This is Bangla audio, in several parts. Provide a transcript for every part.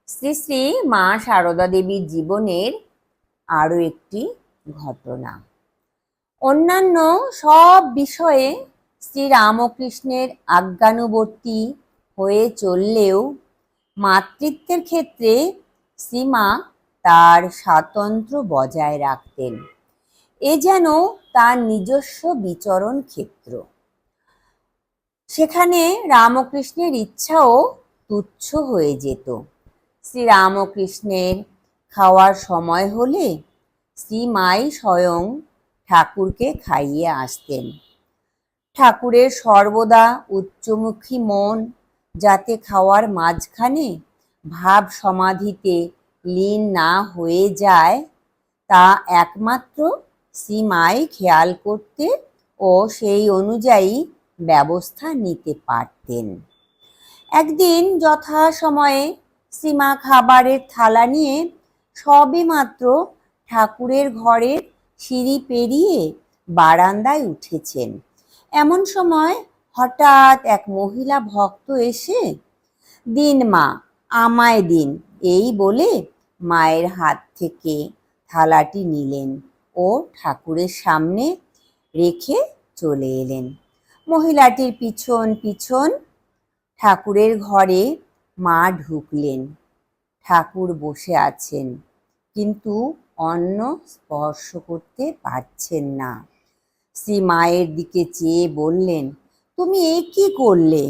শ্রী শ্রী মা সারদা দেবীর জীবনের আরো একটি ঘটনা। অন্যান্য সব বিষয়ে শ্রী রামকৃষ্ণের আজ্ঞানুবর্তী হয়ে চললেও মাতৃত্বের ক্ষেত্রে শ্রীমা তার স্বাতন্ত্র্য বজায় রাখতেন। এ যেন তার নিজস্ব বিচরণ ক্ষেত্র। সেখানে রামকৃষ্ণের ইচ্ছাও তুচ্ছ হয়ে যেত। শ্রী রামকৃষ্ণের খাওয়ার সময় হলে শ্রীমাই স্বয়ং ঠাকুরকে খাইয়ে আসতেন। ঠাকুরের সর্বদা উচ্চমুখী মন যাতে খাওয়ার মাঝখানে ভাব সমাধিতে লীন না হয়ে যায় তা একমাত্র শ্রীমাই খেয়াল করতে ও সেই অনুযায়ী ব্যবস্থা নিতে পারতেন। একদিন যথাসময়ে শ্রীমা খাবারের থালা নিয়ে সবেমাত্র ঠাকুরের ঘরের সিঁড়ি পেরিয়ে বারান্দায় উঠেছেন। এমন সময় হঠাৎ এক মহিলা ভক্ত এসে দিন মা, আমায় দিন এই বলে মায়ের হাত থেকে থালাটি নিলেন ও ঠাকুরের সামনে রেখে চলে এলেন। মহিলাটির পিছন পিছন ঠাকুরের ঘরে মা ঢুকলেন। ঠাকুর বসে আছেন, কিন্তু অন্ন স্পর্শ করতে পারছেন না। শ্রী মায়ের দিকে চেয়ে বললেন, তুমি এ কি করলে?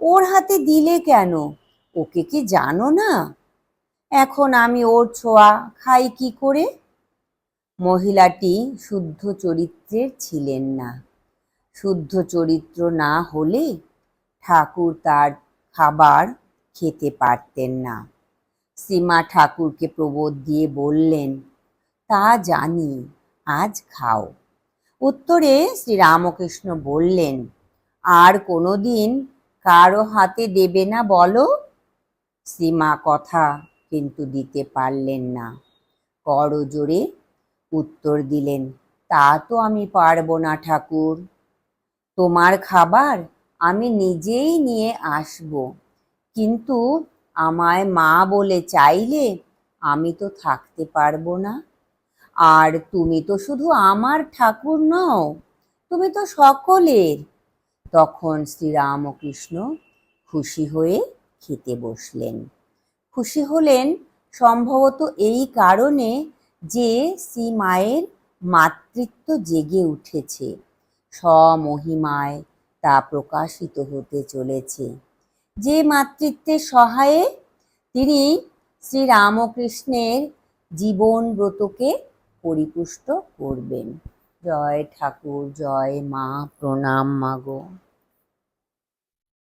ওর হাতে দিলে কেন? ওকে কি জানো না? এখন আমি ওর ছোঁয়া খাই কি করে? মহিলাটি শুদ্ধ চরিত্রের ছিলেন না। শুদ্ধ চরিত্র না হলে ঠাকুর তার খাবার খেতে পারতেন না। শ্রীমা ঠাকুরকে প্রবোধ দিয়ে বললেন, তা জানি, আজ খাও। উত্তরে শ্রী রামকৃষ্ণ বললেন, আর কোনোদিন কারো হাতে দেবে না বলো? শ্রীমা কথা কিন্তু দিতে পারলেন না। করজোড়ে উত্তর দিলেন, তা তো আমি পারবো না ঠাকুর। তোমার খাবার আমি নিজেই নিয়ে আসব, কিন্তু আমায় মা বলে চাইলে আমি তো থাকতে পারবো না। আর তুমি তো শুধু আমার ঠাকুর নও, তুমি তো সকলের। তখন শ্রীরামকৃষ্ণ খুশি হয়ে খেতে বসলেন। খুশি হলেন সম্ভবত এই কারণে যে শ্রী মায়ের মাতৃত্ব জেগে উঠেছে, স্বমহিমায় তা প্রকাশিত হতে চলেছে। যে মাতৃত্বের সহায়ে তিনি শ্রী রামকৃষ্ণের জীবন ব্রতকে পরিপুষ্ট করবেন। জয় ঠাকুর, জয় মা, প্রণাম মাগো।